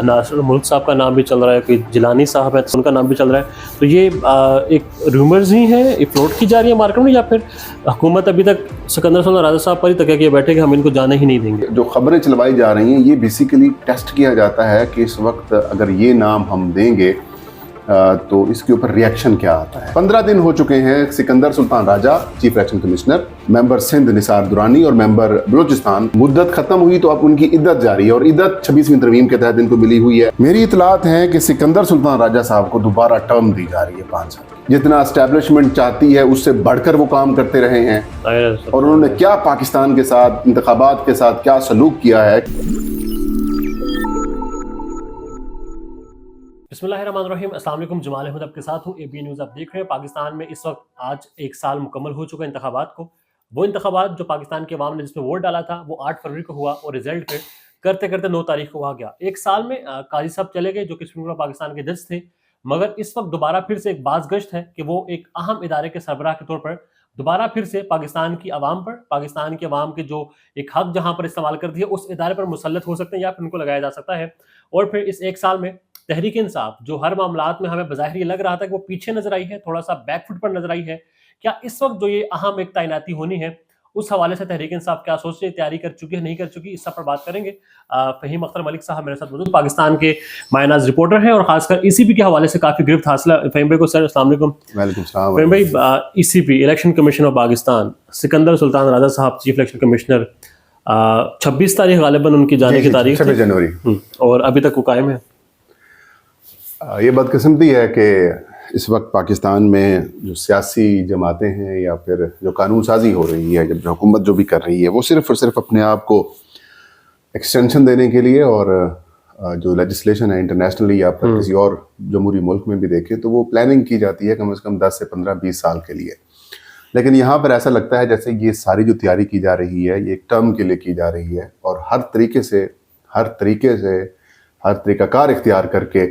नासिर मुल्क साहब का नाम भी चल रहा है, कोई जिलानी साहब है तो उनका नाम भी चल रहा है। तो ये एक रूमर्स ही हैं, ये फ्लोट की जा रही है मार्केट में, या फिर हुकूमत अभी तक सिकंदर सुल्तान राजा साहब पर ही तकिया किए बैठे कि हम इनको जाने ही नहीं देंगे? जो खबरें चलवाई जा रही हैं ये बेसिकली टेस्ट किया जाता है कि इस वक्त अगर ये नाम हम देंगे तो इसके ऊपर रिएक्शन क्या आता है। 15 दिन हो चुके हैं Sikandar Sultan Raja chief election commissioner, member Sindh Nisar Durrani और मेंबर बलूचिस्तान, मुद्दत खत्म हुई तो अब उनकी इद्दत जारी है और इद्दत 26वीं तरमीम के तहत इनको मिली हुई है। मेरी इतलात है कि सिकंदर सुल्तान राजा साहब को दोबारा टर्म दी जा रही है 5 साल। जितना एस्टेब्लिशमेंट चाहती है उससे बढ़कर वो काम करते रहे हैं और उन्होंने क्या पाकिस्तान के साथ इंतखाबात के साथ क्या सलूक किया है। बिस्मिल्लाहिर्रहमानिर्रहीम, अस्सलाम वालेकुम। जमाल अहमद आपके साथ हूँ, एबी न्यूज़ आप देख रहे हैं। पाकिस्तान में इस वक्त आज 1 साल मुकम्मल हो चुका है इंतखाबात को। वो इंतखाबात जो पाकिस्तान के अवाम ने जिसमें वोट डाला था वो 8 फरवरी को हुआ और रिजल्ट फिर करते करते 9 तारीख को आ गया। 1 साल में काजी साहब चले गए जो कि सुप्रीम कोर्ट पाकिस्तान के जज थे, मगर इस वक्त दोबारा फिर से एक बाज़गश्त है कि वो एक अहम इदारे के सरबराह के तौर पर दोबारा फिर से पाकिस्तान की आवाम पर, पाकिस्तान के अवाम के जो एक हक जहाँ पर इस्तेमाल कर दिया उस इदारे पर मुसल्लत हो सकते हैं या फिर उनको लगाया जा सकता है। और फिर इस 1 साल में तहरीक इंसाफ जो हर मामलात में हमें बज़ाहिर ये लग रहा था कि वो पीछे नजर आई है, थोड़ा सा बैकफुट पर नजर आई है, क्या इस वक्त जो ये अहम एक तैनाती होनी है उस हवाले से तहरीक इंसाफ क्या सोच रही है, तैयारी कर चुकी है, नहीं कर चुकी, इस सब पर बात करेंगे। फहीम अख्तर मलिक साहब मेरे साथ मौजूद, पाकिस्तान के मायनाज रिपोर्टर हैं और खासकर ईसीपी के हवाले से काफ़ी गिरफ्त हासिल है। फहीम भाई को सर अस्सलाम वालेकुम। वालेकुम सलाम। फहीम भाई, ECP election commission of Pakistan Sikandar Sultan Raja साहब चीफ इलेक्शन कमिश्नर, 26 तारीख गालिबन उनकी जाने की तारीख, 26 जनवरी, और अभी तक वो कायम है। ये बदकिस्मती है कि इस वक्त पाकिस्तान में जो सियासी जमातें हैं या फिर जो कानून साजी हो रही है, जब हुकूमत जो भी कर रही है, वो सिर्फ़ और सिर्फ अपने आप को एक्सटेंशन देने के लिए, और जो लेजिस्लेशन है इंटरनेशनली या फिर किसी और जमहूरी मुल्क में भी देखें तो वो प्लानिंग की जाती है कम से कम 10 से 15-20 साल के लिए। लेकिन यहाँ पर ऐसा लगता है जैसे ये सारी जो तैयारी की जा रही है ये एक टर्म के लिए की जा रही है और हर तरीक़ाकार इख्तियार करके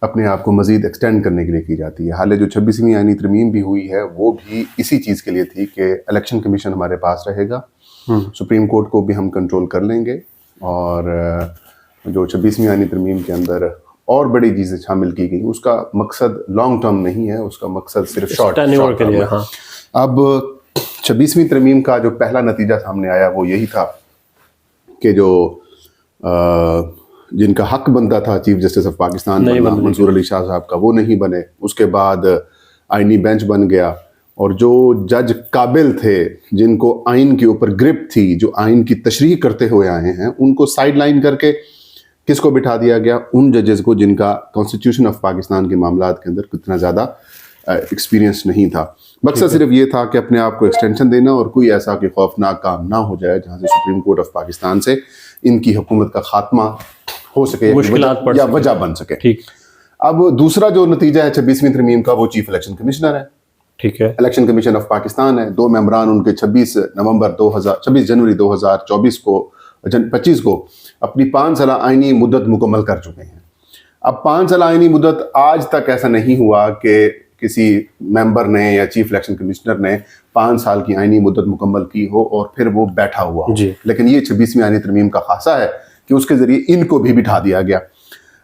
अपने आप को मज़ीद एक्सटेंड करने के लिए की जाती है। हाल जो 26वीं आईनी तरमीम भी हुई है वो भी इसी चीज़ के लिए थी कि इलेक्शन कमीशन हमारे पास रहेगा, सुप्रीम कोर्ट को भी हम कंट्रोल कर लेंगे, और जो 26वीं आईनी तरमीम के अंदर और बड़ी चीज़ें शामिल की गई उसका मकसद लॉन्ग टर्म नहीं है, उसका मकसद सिर्फ शॉर्ट टर्म के लिए। हाँ। अब 26वीं तरमीम का जो पहला नतीजा सामने आया वो यही था कि जो जिनका हक बनता था chief justice of Pakistan Mansoor Ali Shah साहब का, वो नहीं बने। उसके बाद आईनी बेंच बन गया और जो जज काबिल थे, जिनको आइन के ऊपर ग्रिप थी, जो आइन की तशरीह करते हुए आए हैं, उनको साइड लाइन करके किसको बिठा दिया गया? उन जजेस को जिनका कॉन्स्टिट्यूशन ऑफ पाकिस्तान के मामलात के अंदर कितना ज़्यादा एक्सपीरियंस नहीं था। मकसद सिर्फ ये था कि अपने आप को एक्सटेंशन देना और कोई ऐसा कि खौफनाक काम ना हो जाए जहाँ से सुप्रीम कोर्ट ऑफ पाकिस्तान से इनकी हुकूमत का खात्मा हो सके या वजह बन सके। ठीक। अब दूसरा जो नतीजा है 26वीं तरमीम का वो चीफ इलेक्शन कमिश्नर है। ठीक है। इलेक्शन कमीशन ऑफ पाकिस्तान है, 2 मेंबरान उनके 26 जनवरी 2024 को 25 को अपनी 5 साल आईनी मुद्दत मुकम्मल कर चुके हैं। अब 5 साल आईनी मुद्दत, आज तक ऐसा नहीं हुआ कि किसी मेंबर ने या चीफ इलेक्शन कमिश्नर ने 5 साल की आईनी मुद्दत मुकम्मल की हो और फिर वो बैठा हुआ हो। लेकिन ये 26वीं आईनी तरमीम का खासा है कि उसके जरिए इनको भी बिठा दिया गया।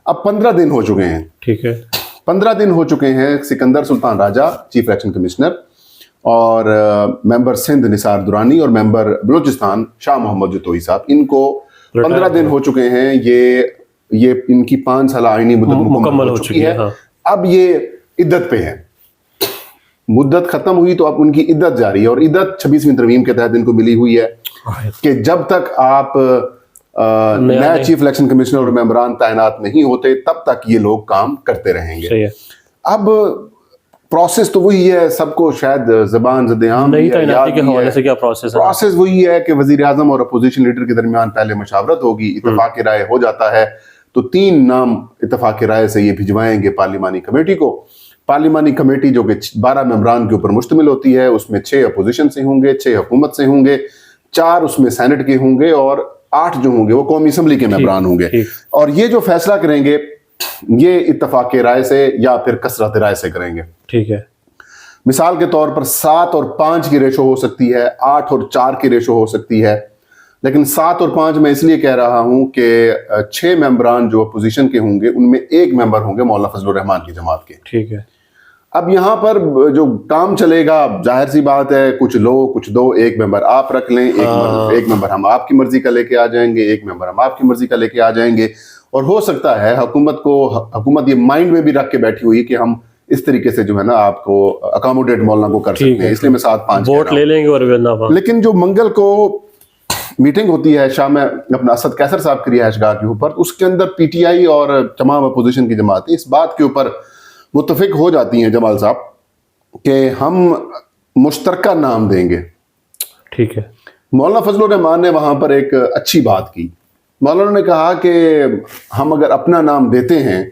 अब 15 दिन हो चुके हैं। ठीक है। 15 दिन हो चुके हैं Sikandar Sultan Raja chief election commissioner और मेंबर सिंध निसार दुरानी और मेंबर बलूचिस्तान शाह मोहम्मद जतोई साहब, इनको 15 दिन हो चुके हैं। ये इनकी 5 साल आईनी मुद्दत मुकम्मल हो चुकी है। अब ये इद्दत पे है, मुद्दत खत्म हुई तो अब उनकी इद्दत जारी है और इद्दत 26वीं तरमीम के तहत इनको मिली हुई है कि जब तक आप नया चीफ इलेक्शन कमिश्नर और मेंबरान तैनात नहीं होते तब तक ये लोग काम करते रहेंगे। अब प्रोसेस तो वही है, सबको शायद ज़बान ज़द-ए-आम के हवाले से क्या प्रोसेस वही है कि वज़ीर आज़म और अपोजिशन लीडर के दरमियान पहले मशावरत होगी, इत्तफाक राय हो जाता है तो 3 नाम इत्तफाक राय से ये भिजवाएंगे पार्लिमानी कमेटी को। पार्लिमानी कमेटी जो कि 12 मेंबरान के ऊपर मुश्तमिल होती है, उसमें 6 अपोजिशन से होंगे, 6 हुकूमत से होंगे, 4 उसमें सेनेट के होंगे और 8 जो होंगे वो कौमी असम्बली के मेंबरान होंगे। और ये जो फैसला करेंगे ये इत्तफाक राय से या फिर कसरत राय से करेंगे। ठीक है। मिसाल के तौर पर 7 और 5 की रेशो हो सकती है, 8 और 4 की रेशो हो सकती है, لیکن 7 اور 5 میں اس لیے کہہ رہا ہوں کہ 6 ممبران جو اپوزیشن کے ہوں گے ان میں 1 ممبر ہوں گے مولانا فضل الرحمان کی جماعت کے. ٹھیک ہے. اب یہاں پر جو کام چلے گا ظاہر سی بات ہے, کچھ لو کچھ دو, 1 ممبر آپ رکھ لیں, 1 ممبر ہم آپ کی مرضی کا لے کے آ جائیں گے, 1 ممبر ہم آپ کی مرضی کا لے کے آ جائیں گے. اور ہو سکتا ہے حکومت یہ مائنڈ میں بھی رکھ کے بیٹھی ہوئی کہ ہم اس طریقے سے جو ہے نا آپ کو اکاموڈیٹ مولانا کو کر سکتے ہیں, اس لیے میں 7-5 ووٹ لے لیں گے. لیکن جو منگل کو میٹنگ ہوتی ہے شام میں اپنا اسد کیسر صاحب کی رہائش گاہ کے اوپر, اس کے اندر پی ٹی آئی اور تمام اپوزیشن کی جماعتیں اس بات کے اوپر متفق ہو جاتی ہیں جمال صاحب کہ ہم مشترکہ نام دیں گے. ٹھیک ہے. مولانا فضل الرحمان نے وہاں پر ایک اچھی بات کی. مولانا نے کہا کہ ہم اگر اپنا نام دیتے ہیں,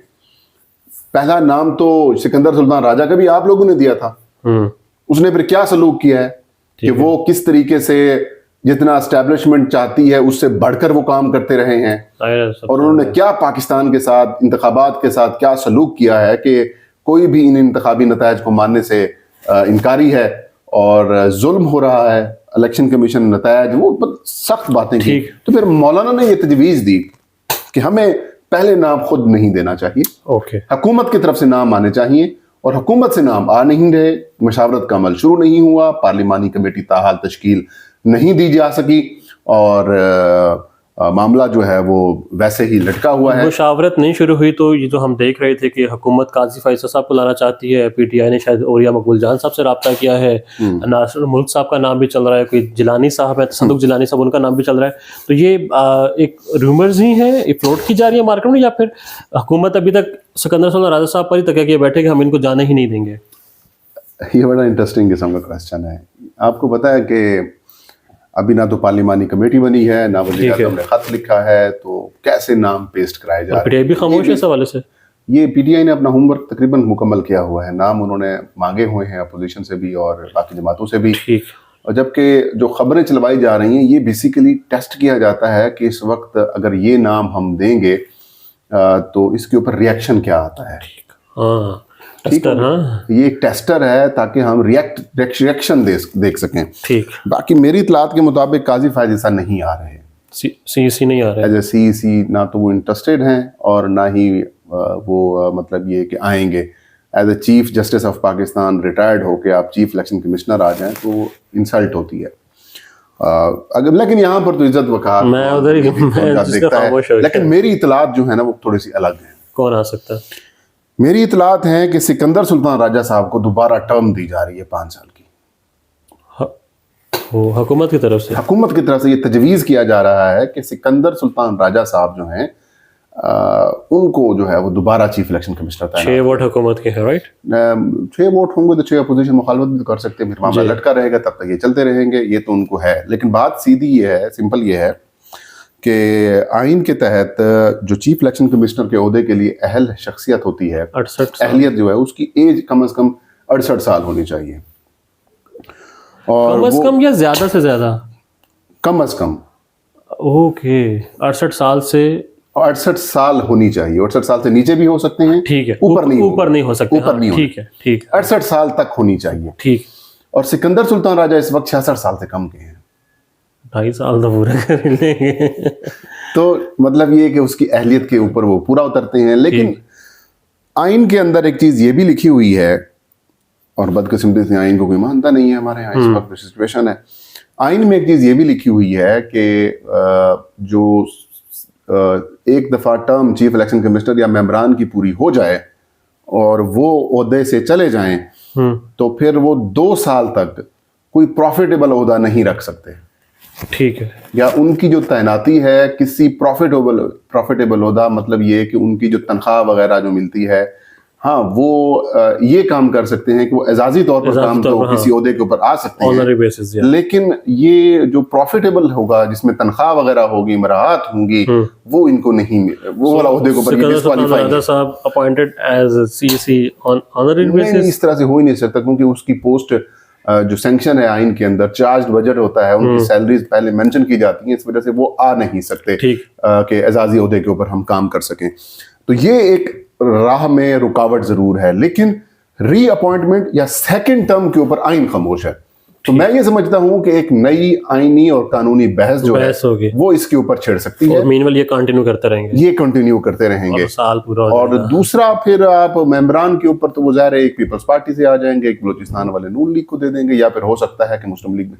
پہلا نام تو سکندر سلطان راجہ کا بھی آپ لوگوں نے دیا تھا, اس نے پھر کیا سلوک کیا ہے کہ وہ کس طریقے سے جتنا اسٹیبلشمنٹ چاہتی ہے اس سے بڑھ کر وہ کام کرتے رہے ہیں, اور انہوں نے کیا پاکستان کے ساتھ انتخابات کے ساتھ کیا سلوک کیا ہے کہ کوئی بھی ان انتخابی نتائج کو ماننے سے انکاری ہے اور ظلم ہو رہا ہے. الیکشن کمیشن نتائج وہ سخت باتیں کی. تو پھر مولانا نے یہ تجویز دی کہ ہمیں پہلے نام خود نہیں دینا چاہیے, حکومت کی طرف سے نام آنے چاہیے, اور حکومت سے نام آ نہیں رہے, مشاورت کا عمل شروع نہیں ہوا, پارلیمانی کمیٹی تاحال تشکیل نہیں دی جا سکی, اور معاملہ جو ہے وہ ویسے ہی لٹکا ہوا ہے. مشاورت نہیں شروع ہوئی تو یہ جو ہم دیکھ رہے تھے کہ حکومت قاضی فیصل صاحب کو لانا چاہتی ہے, پی ٹی آئی نے شاید اوریا مقبول جان صاحب سے رابطہ کیا ہے, ناصر ملک صاحب کا نام بھی چل رہا ہے, کوئی جیلانی صاحب ہے تصدق جیلانی صاحب, ان کا نام بھی چل رہا ہے. تو یہ ایک ریومرز ہی ہیں, یہ فلوٹ کی جا رہی ہے مارکیٹ میں, یا پھر حکومت ابھی تک سکندر سلطان راجہ صاحب پر ہی تکیہ کیے بیٹھے کہ ہم ان کو جانے ہی نہیں دیں گے؟ یہ بڑا انٹرسٹنگ قسم کا کویسچن ہے. آپ کو پتا ہے کہ ابھی نہ تو پارلیمانی کمیٹی بنی ہے, نہ وزیر اعظم نے خط لکھا ہے, تو کیسے نام پیسٹ کرائے جا رہے ہیں؟ پی ٹی آئی بھی خاموش ہے اس حوالے سے. یہ پی ٹی آئی نے اپنا ہوم ورک تقریباً مکمل کیا ہوا ہے, نام انہوں نے مانگے ہوئے ہیں اپوزیشن سے بھی اور باقی جماعتوں سے بھی. اور جبکہ جو خبریں چلوائی جا رہی ہیں یہ بیسیکلی ٹیسٹ کیا جاتا ہے کہ اس وقت اگر یہ نام ہم دیں گے تو اس کے اوپر ریئیکشن کیا آتا ہے. یہ ایک ٹیسٹر ہے تاکہ ہم ریئیکشن دیکھ سکیں. باقی میری اطلاعات کے مطابق قاضی فائز عیسیٰ نہیں آ رہے, سی نہیں آ رہے ایز اے سی, نہ تو وہ انٹرسٹیڈ ہیں اور نہ ہی وہ مطلب یہ کہ آئیں گے. As a chief justice of Pakistan retired ہو کے آپ چیف الیکشن کمشنر آ جائیں تو انسلٹ ہوتی ہے. اگر لیکن یہاں پر تو عزت وقار میں ادھر ہی دیکھتا ہے, لیکن میری اطلاعات جو ہے نا وہ تھوڑی سی الگ ہیں. کون آ سکتا ہے؟ میری اطلاعات ہیں کہ سکندر سلطان راجہ صاحب کو دوبارہ ٹرم دی جا رہی ہے 5 سال کی. حکومت کی طرف سے یہ تجویز کیا جا رہا ہے کہ سکندر سلطان راجہ صاحب جو ہیں ان کو جو ہے وہ دوبارہ چیف الیکشن کمشنر تعینات. 6 ووٹ حکومت کے ہیں, رائٹ؟ 6 ووٹ ہوں گے تو 6 اپوزیشن مخالفت بھی تو کر سکتے ہیں, پھر معاملہ لٹکا رہے گا, تب تک یہ چلتے رہیں گے. یہ تو ان کو ہے, لیکن بات سیدھی یہ ہے, سمپل یہ ہے کہ آئین کے تحت جو چیف الیکشن کمشنر کے عہدے کے لیے اہل شخصیت ہوتی ہے, اہلیت جو ہے اس کی ایج کم از کم 68 سال ہونی چاہیے. اور کم از کم یا زیادہ سے زیادہ؟ کم از کم. اوکے, 68 سال سے 68 سال ہونی چاہیے. 68 سال سے نیچے بھی ہو سکتے ہیں, ٹھیک ہے, اوپر نہیں ہو سکتے, ٹھیک ہے, 68 سال تک ہونی چاہیے. ٹھیک. اور سکندر سلطان راجہ اس وقت 66 سال سے کم کے ہیں. 2.5 سال تو پورا کر لیں گے. تو مطلب یہ کہ اس کی اہلیت کے اوپر وہ پورا اترتے ہیں. لیکن آئین کے اندر ایک چیز یہ بھی لکھی ہوئی ہے, اور بدقسمتی سے آئین کو کوئی مانتا نہیں ہے ہمارے یہاں, اس وقت سچویشن ہے. آئین میں ایک چیز یہ بھی لکھی ہوئی ہے کہ جو ایک دفعہ ٹرم چیف الیکشن کمشنر یا ممبران کی پوری ہو جائے اور وہ عہدے سے چلے جائیں تو پھر وہ 2 سال تک کوئی پروفیٹیبل عہدہ نہیں رکھ سکتے. ٹھیک ہے. یا ان کی جو تعیناتی ہے کسی پروفیٹیبل عہدہ, مطلب یہ کہ ان کی جو تنخواہ وغیرہ جو ملتی ہے, ہاں وہ یہ کام کر سکتے ہیں کہ وہ اعزازی طور پر کام تو کسی عہدے کے اوپر آ سکتے ہیں, لیکن یہ جو پروفیٹیبل ہوگا جس میں تنخواہ وغیرہ ہوگی, مراعات ہوں گی, وہ ان کو نہیں, وہ والا عہدے کے اوپر ڈسکوالیفائی ہے. اس طرح سے ہو ہی نہیں سکتا, کیونکہ اس کی پوسٹ جو سینکشن ہے آئین کے اندر, چارجڈ بجٹ ہوتا ہے, ان کی سیلریز پہلے مینشن کی جاتی ہیں, اس وجہ سے وہ آ نہیں سکتے کہ اعزازی عہدے کے اوپر ہم کام کر سکیں. تو یہ ایک راہ میں رکاوٹ ضرور ہے, لیکن ری اپوائنٹمنٹ یا سیکنڈ ٹرم کے اوپر آئین خاموش ہے. तो मैं ये समझता हूँ कि एक नई आईनी और कानूनी बहस जो बहस होगी है वो इसके ऊपर छिड़ सकती है, और मीनवाइल ये कंटिन्यू करते रहेंगे, ये कंटिन्यू करते रहेंगे और साल पूरा हो और जाएगा। दूसरा फिर आप मेंबरान के ऊपर तो वो ज़ाहिर है एक पीपल्स पार्टी से आ जाएंगे, एक बलूचिस्तान वाले नून लीग को दे देंगे, या फिर हो सकता है कि मुस्लिम लीग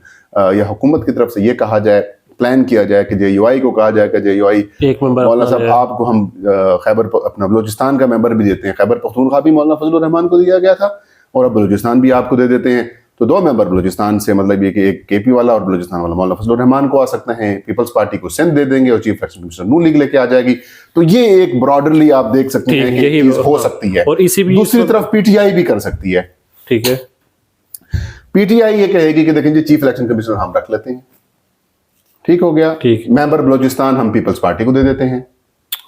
या हुकूमत की तरफ से ये कहा जाए, प्लान किया जाए कि JUI को कहा जाए कि JUI एक मेंबर मौलाना साहब आपको हम खैबर अपना बलूचिस्तान का मेंबर भी देते हैं, खैबर पख्तूनख्वा भी मौलाना फजलुर रहमान को दिया गया था और अब बलूचिस्तान भी आपको दे देते हैं, तो 2 मेंबर बलूचिस्तान से, मतलब ये कि एक KP वाला और बलूचिस्तान वाला मौलाना फजलुर रहमान को आ सकते हैं, पीपल्स पार्टी को सिंध दे देंगे और चीफ इलेक्शन कमिश्नर नून लीग लेके आ जाएगी। तो ये एक ब्रॉडरली आप देख सकते हैं कि यही चीज हो सकती है। और इसी भी दूसरी तरफ PTI भी कर सकती है। ठीक है, PTI ये कहेगी कि देखें जी चीफ इलेक्शन कमिश्नर हम रख लेते हैं, ठीक हो गया, ठीक, मेंबर बलूचिस्तान हम पीपल्स पार्टी को दे देते हैं,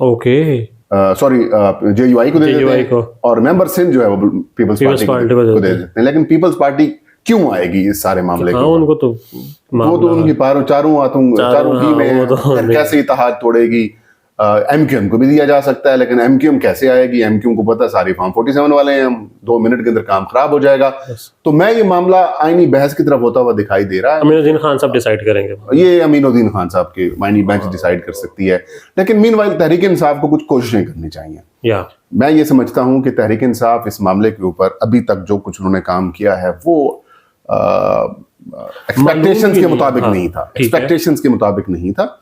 ओके, सॉरी JUI को दे देते JUI हैं, को, और मेंबर सिंध जो है वो पीपल्स पार्टी को दे देते हैं। लेकिन पीपल्स पार्टी क्यों आएगी इस सारे मामले हाँ, के? उनको तो वो तो उनकी चारों की में तो कैसे इत्तेहाद तोड़ेगी। MQM को भी दिया जा सकता है, लेकिन MQM कैसे आएगी? MQM को पता है सारी फॉर्म 47 वाले हैं, 2 मिनट के अंदर काम खराब हो जाएगा। तो मैं ये मामला आईनी बहस की तरफ होता हुआ दिखाई दे रहा है। अमीनुद्दीन खान साहब डिसाइड करेंगे, ये अमीनुद्दीन खान साहब की आईनी बेंच डिसाइड कर सकती है, लेकिन मीनवाइल तहरीक इंसाफ को कुछ कोशिशें करनी चाहिए। या मैं ये समझता हूँ कि तहरीक इंसाफ इस मामले के ऊपर अभी तक जो कुछ उन्होंने काम किया है वो एक्सपेक्टेशंस के मुताबिक नहीं था, एक्सपेक्टेशंस के मुताबिक नहीं था।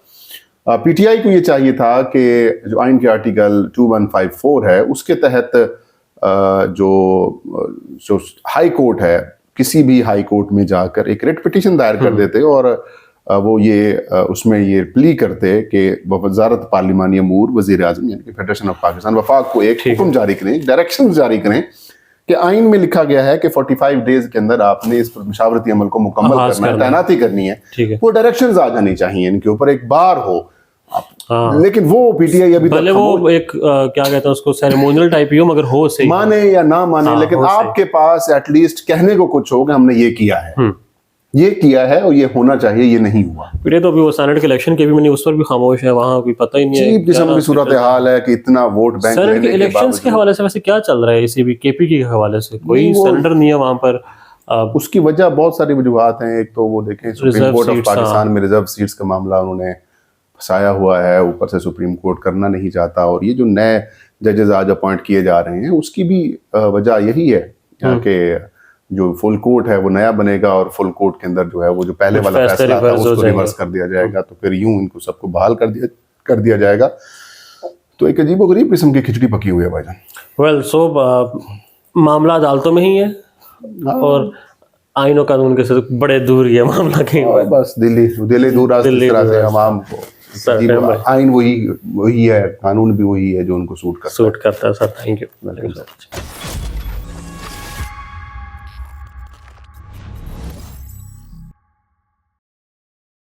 PTI को ये चाहिए था कि जो आइन के आर्टिकल 2154 है उसके तहत जो हाई कोर्ट है, किसी भी हाई कोर्ट में जाकर एक रिट पिटीशन दायर कर देते और वो ये उसमें ये प्ली करते कि वजारत पार्लिमानी अमूर वज़ीर आज़म यानी कि फेडरेशन ऑफ पाकिस्तान वफाक को एक हुक्म जारी करें, डायरेक्शन जारी करें कि आइन में लिखा गया है कि 45 डेज के अंदर आपने इस पर मशावरती अमल को मुकम्मल करना है, तैनाती करनी है। वो डायरेक्शंस आ जानी चाहिए इनके ऊपर, एक बार हो। लेकिन वो PTI अभी भले वो एक क्या कहते हैं उसको सेरेमोनियल टाइप ही हो, मगर हो सही, माने या ना माने, लेकिन आपके पास एटलीस्ट कहने को कुछ हो कि हमने ये किया है, ये किया है और ये होना चाहिए, ये नहीं हुआ। फिर तो अभी वो सेनेट के इलेक्शन के भी मैंने उस पर भी खामोश है, वहाँ कोई पता ही नहीं है अजीब किस्म की सूरत हाल है कि इतना वोट बैंक सेनेट के इलेक्शंस के हवाले से वैसे क्या चल रहा है, ACB KP के हवाले से कोई सेनेटर नहीं है वहाँ पर। उसकी वजह बहुत सारी वजूहात हैं। एक तो वो देखें सुप्रीम कोर्ट ऑफ पाकिस्तान में रिजर्व सीट्स का मामला उन्होंने फंसाया हुआ है, ऊपर से सुप्रीम कोर्ट करना नहीं चाहता, और ये जो नए जजेस आज अपॉइंट किए जा रहे हैं उसकी भी वजह यही है कि जो फुल कोर्ट है वो नया बनेगा और फुल कोर्ट के अंदर जो है वो जो पहले वाला फैसला था उसको रिवर्स कर दिया जाएगा, तो फिर यूं इनको सबको बहाल कर दिया जाएगा। तो एक अजीबोगरीब किस्म की खिचड़ी पकी हुई है भाईजान। वेल सो मामला अदालतों में ही है और आइन और कानून के से बड़े दूर ही है मामला के, बस दिल्ली दूर इस तरह से आवाम को आइन वही है, कानून भी वही है जो उनको सूट करता है। Sir thank you.